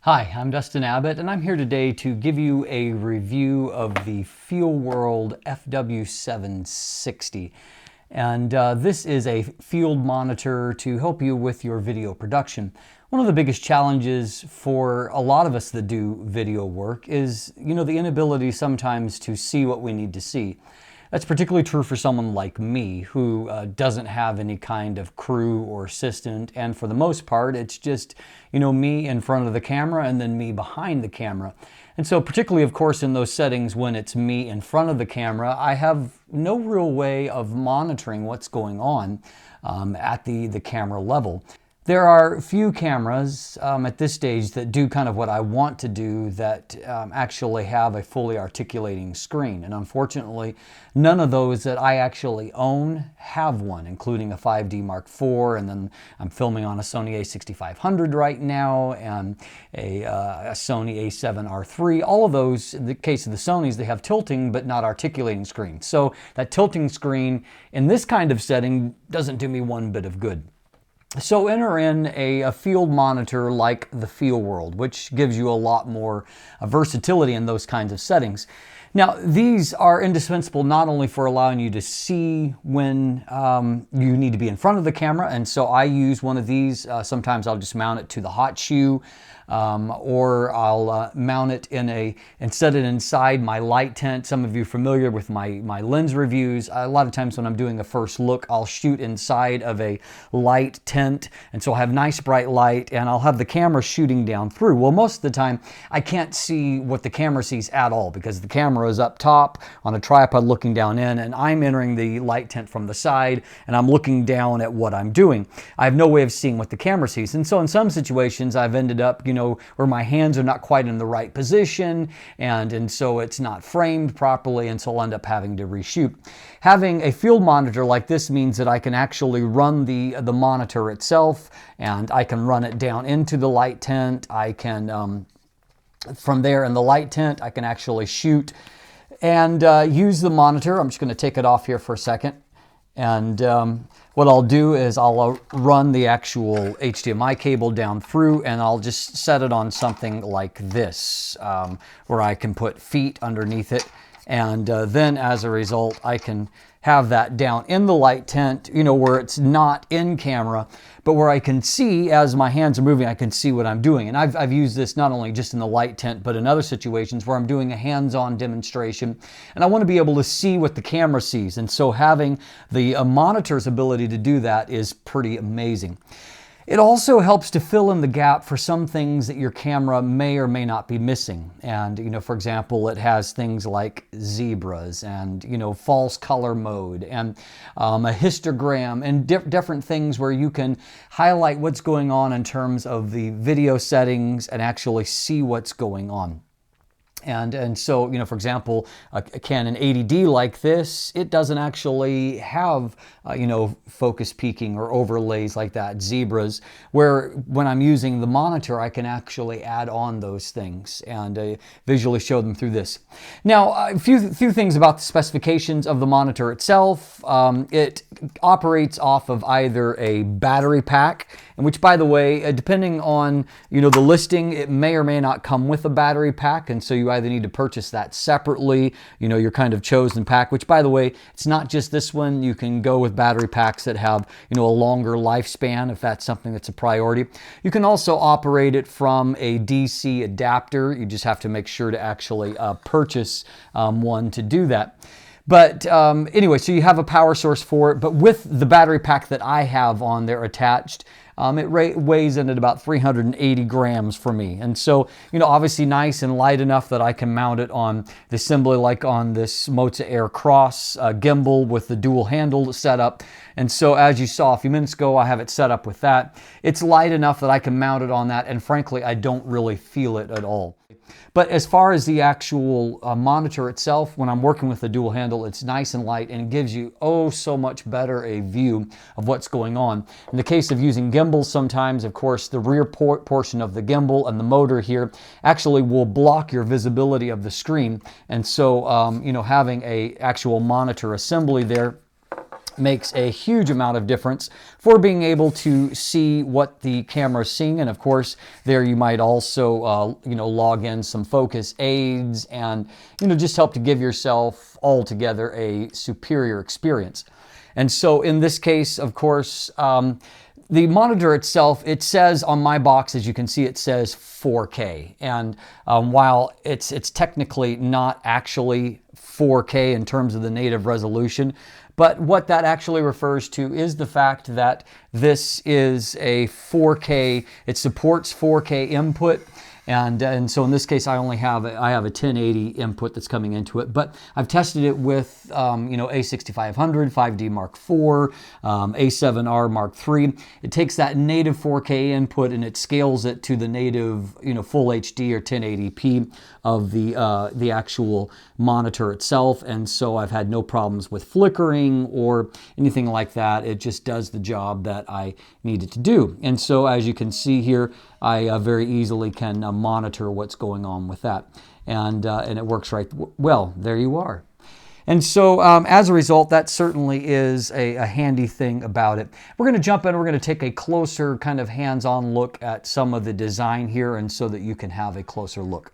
Hi, I'm Dustin Abbott, and I'm here today to give you a review of the FeelWorld FW760. And this is a field monitor to help you with your video production. One of the biggest challenges for a lot of us that do video work is, the inability sometimes to see what we need to see. That's particularly true for someone like me who doesn't have any kind of crew or assistant, and for the most part it's just me in front of the camera and then me behind the camera. And so particularly of course in those settings when it's me in front of the camera, I have no real way of monitoring what's going on at the camera level. There are few cameras at this stage that do kind of what I want to do, that actually have a fully articulating screen. And unfortunately, none of those that I actually own have one, including a 5D Mark IV, and then I'm filming on a Sony a6500 right now, and a Sony a7R III. All of those, in the case of the Sonys, they have tilting but not articulating screens. So that tilting screen in this kind of setting doesn't do me one bit of good. So enter in a field monitor like the FeelWorld, which gives you a lot more versatility in those kinds of settings. Now, these are indispensable not only for allowing you to see when you need to be in front of the camera, and so I use one of these. Sometimes I'll just mount it to the hot shoe, or I'll mount it and set it inside my light tent. Some of you are familiar with my lens reviews. A lot of times when I'm doing a first look, I'll shoot inside of a light tent, and so I'll have nice bright light, and I'll have the camera shooting down through. Well, most of the time I can't see what the camera sees at all, because the camera is up top on a tripod looking down in, and I'm entering the light tent from the side, and I'm looking down at what I'm doing. I have no way of seeing what the camera sees, and so in some situations I've ended up where my hands are not quite in the right position, and so it's not framed properly, and so I'll end up having to reshoot. Having a field monitor like this means that I can actually run the monitor itself, and I can run it down into the light tent. I can, from there in the light tent, I can actually shoot and use the monitor. I'm just going to take it off here for a second. And what I'll do is I'll run the actual HDMI cable down through, and I'll just set it on something like this, where I can put feet underneath it. And then as a result, I can have that down in the light tent, where it's not in camera, but where I can see as my hands are moving, I can see what I'm doing. And I've used this not only just in the light tent, but in other situations where I'm doing a hands-on demonstration, and I want to be able to see what the camera sees. And so having the monitor's ability to do that is pretty amazing. It also helps to fill in the gap for some things that your camera may or may not be missing. And, for example, it has things like zebras and, false color mode and a histogram and different things where you can highlight what's going on in terms of the video settings and actually see what's going on. And so, for example, a Canon 80D like this, it doesn't actually have, focus peaking or overlays like that, zebras, where when I'm using the monitor, I can actually add on those things and visually show them through this. Now, a few things about the specifications of the monitor itself. It operates off of either a battery pack, and which, by the way, depending on, the listing, it may or may not come with a battery pack, and so you either need to purchase that separately, your kind of chosen pack, which, by the way, it's not just this one. You can go with battery packs that have, a longer lifespan if that's something that's a priority. You can also operate it from a DC adapter. You just have to make sure to actually purchase one to do that. But anyway, so you have a power source for it, but with the battery pack that I have on there attached, it weighs in at about 380 grams for me. And so, obviously nice and light enough that I can mount it on the assembly, like on this Moza Aircross gimbal with the dual handle setup. And so as you saw a few minutes ago, I have it set up with that. It's light enough that I can mount it on that, and frankly, I don't really feel it at all. But as far as the actual monitor itself, when I'm working with the dual handle, it's nice and light, and it gives you so much better a view of what's going on. In the case of using gimbals, sometimes, of course, the rear portion of the gimbal and the motor here actually will block your visibility of the screen. And so, having a actual monitor assembly there makes a huge amount of difference for being able to see what the camera is seeing. And of course, there you might also, log in some focus aids and, just help to give yourself altogether a superior experience. And so in this case, of course, the monitor itself, it says on my box, as you can see, it says 4K. And while it's technically not actually 4K in terms of the native resolution, but what that actually refers to is the fact that this is a 4K, it supports 4K input. And so in this case, I have a 1080 input that's coming into it, but I've tested it with, A6500, 5D Mark IV, A7R Mark III. It takes that native 4K input and it scales it to the native, full HD or 1080p of the actual monitor itself. And so I've had no problems with flickering or anything like that. It just does the job that I need it to do. And so as you can see here, I very easily can monitor what's going on with that. And it works right well. There you are. And so as a result, that certainly is a handy thing about it. We're going to jump in. We're going to take a closer kind of hands-on look at some of the design here, and so that you can have a closer look.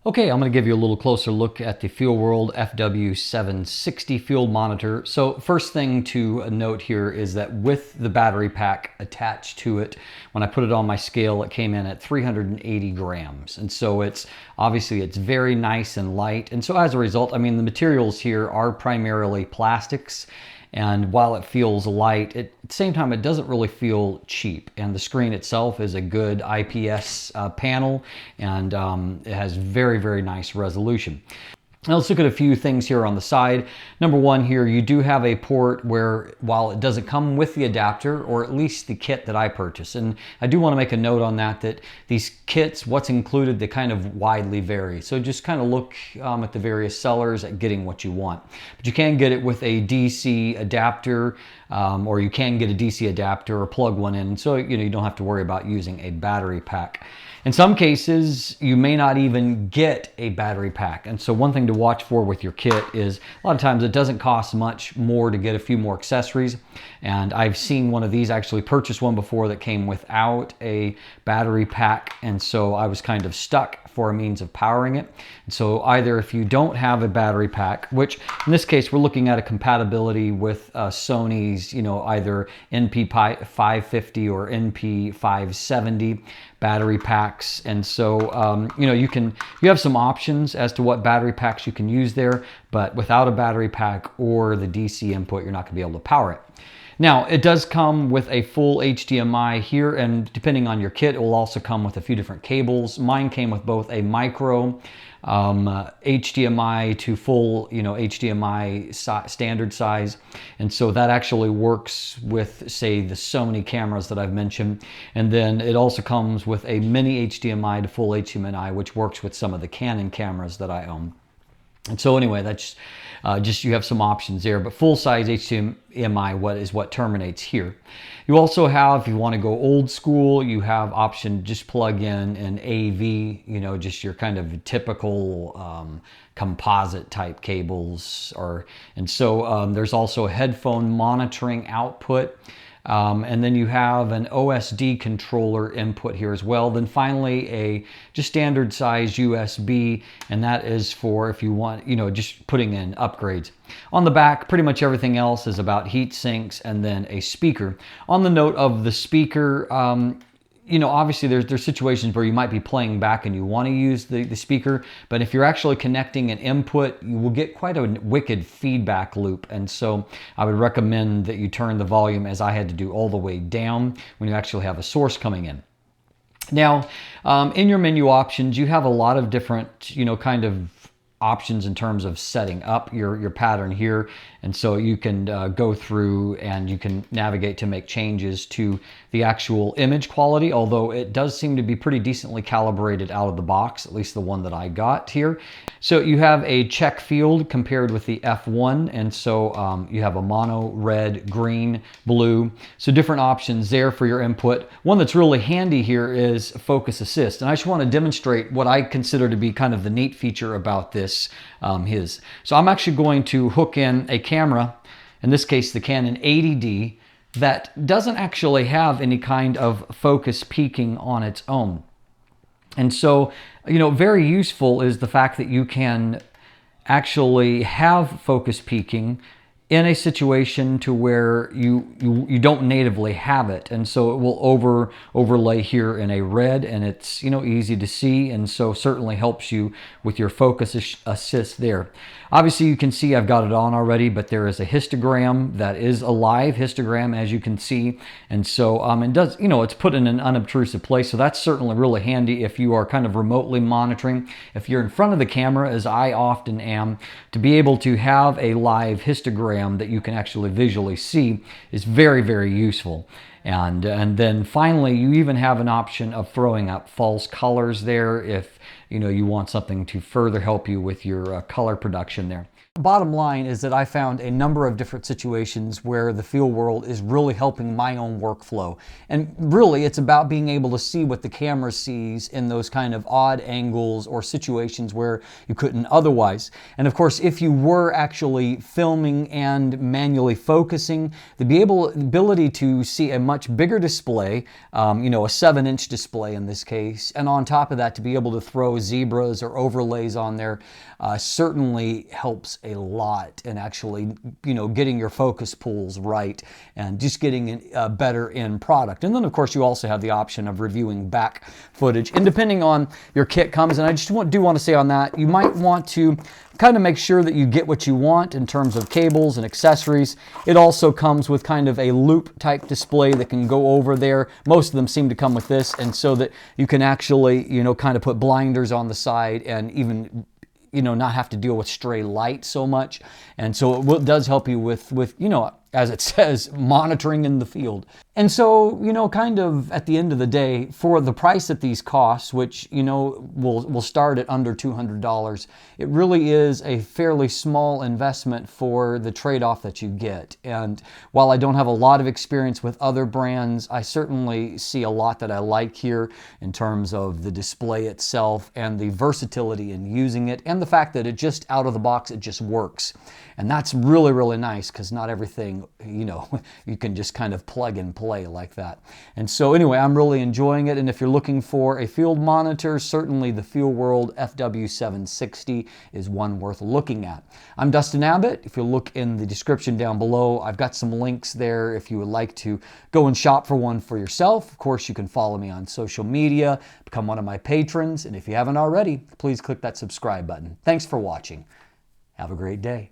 Okay, I'm going to give you a little closer look at the FeelWorld FW760 field monitor. So first thing to note here is that with the battery pack attached to it, when I put it on my scale, it came in at 380 grams. And so it's very nice and light. And so as a result, the materials here are primarily plastics. And while it feels light, at the same time, it doesn't really feel cheap. And the screen itself is a good IPS panel, and it has very, very nice resolution. Now let's look at a few things here on the side. Number one here, you do have a port where, while it doesn't come with the adapter, or at least the kit that I purchased, and I do want to make a note on that these kits, what's included, they kind of widely vary. So just kind of look at the various sellers at getting what you want. But you can get it with a DC adapter, or you can get a DC adapter or plug one in, and so you don't have to worry about using a battery pack. In some cases, you may not even get a battery pack. And so one thing to watch for with your kit is a lot of times it doesn't cost much more to get a few more accessories. And I've seen one of these, actually purchased one before that came without a battery pack. And so I was kind of stuck for a means of powering it. And so either if you don't have a battery pack, which in this case, we're looking at a compatibility with Sony's, either NP550 or NP570 battery packs. And so, you have some options as to what battery packs you can use there, but without a battery pack or the DC input, you're not gonna be able to power it. Now, it does come with a full HDMI here, and depending on your kit, it will also come with a few different cables. Mine came with both a micro HDMI to full, HDMI standard size. And so that actually works with, say, the Sony cameras that I've mentioned. And then it also comes with a mini HDMI to full HDMI, which works with some of the Canon cameras that I own. And so anyway, that's just you have some options there, but full-size HDMI is what terminates here. You also have, if you want to go old school, you have option just plug in an AV, just your kind of typical composite type cables. And so there's also a headphone monitoring output. And then you have an OSD controller input here as well. Then finally a just standard size USB, and that is for if you want, just putting in upgrades. On the back, pretty much everything else is about heat sinks and then a speaker. On the note of the speaker, obviously there's situations where you might be playing back and you want to use the speaker, but if you're actually connecting an input, you will get quite a wicked feedback loop. And so I would recommend that you turn the volume, as I had to do, all the way down when you actually have a source coming in. Now, in your menu options, you have a lot of different, kind of options in terms of setting up your pattern here. And so you can go through and you can navigate to make changes to the actual image quality, although it does seem to be pretty decently calibrated out of the box, at least the one that I got here. So you have a check field compared with the F1, and so you have a mono, red, green, blue. So different options there for your input. One that's really handy here is focus assist, and I just want to demonstrate what I consider to be kind of the neat feature about this. So I'm actually going to hook in a camera in this case the Canon 80D, that doesn't actually have any kind of focus peaking on its own. And so, very useful is the fact that you can actually have focus peaking in a situation to where you don't natively have it, and so it will overlay here in a red, and it's easy to see, and so certainly helps you with your focus assist there. Obviously you can see I've got it on already, but there is a histogram that is a live histogram, as you can see, and so it does, it's put in an unobtrusive place, so that's certainly really handy if you are kind of remotely monitoring. If you're in front of the camera, as I often am, to be able to have a live histogram that you can actually visually see is very, very useful. And then finally, you even have an option of throwing up false colors there if you want something to further help you with your color production there. Bottom line is that I found a number of different situations where the FeelWorld is really helping my own workflow. And really, it's about being able to see what the camera sees in those kind of odd angles or situations where you couldn't otherwise. And of course, if you were actually filming and manually focusing, the ability to see a much bigger display, a 7-inch display in this case, and on top of that, to be able to throw zebras or overlays on there certainly helps a lot in actually, getting your focus pools right and just getting better in product. And then of course you also have the option of reviewing back footage, and depending on your kit comes, and I just do want to say on that, you might want to kind of make sure that you get what you want in terms of cables and accessories. It also comes with kind of a loop type display that can go over there. Most of them seem to come with this, and so that you can actually, kind of put blinders on the side and even not have to deal with stray light so much. And so it does help you with as it says, monitoring in the field. And so, kind of at the end of the day, for the price that these cost, which, will start at under $200, it really is a fairly small investment for the trade-off that you get. And while I don't have a lot of experience with other brands, I certainly see a lot that I like here in terms of the display itself and the versatility in using it, and the fact that it just out of the box, it just works. And that's really, really nice, because not everything, you can just kind of plug and play like that. And so anyway, I'm really enjoying it. And if you're looking for a field monitor, certainly the FeelWorld FW760 is one worth looking at. I'm Dustin Abbott. If you look in the description down below, I've got some links there if you would like to go and shop for one for yourself. Of course, you can follow me on social media, become one of my patrons, and if you haven't already, please click that subscribe button. Thanks for watching. Have a great day.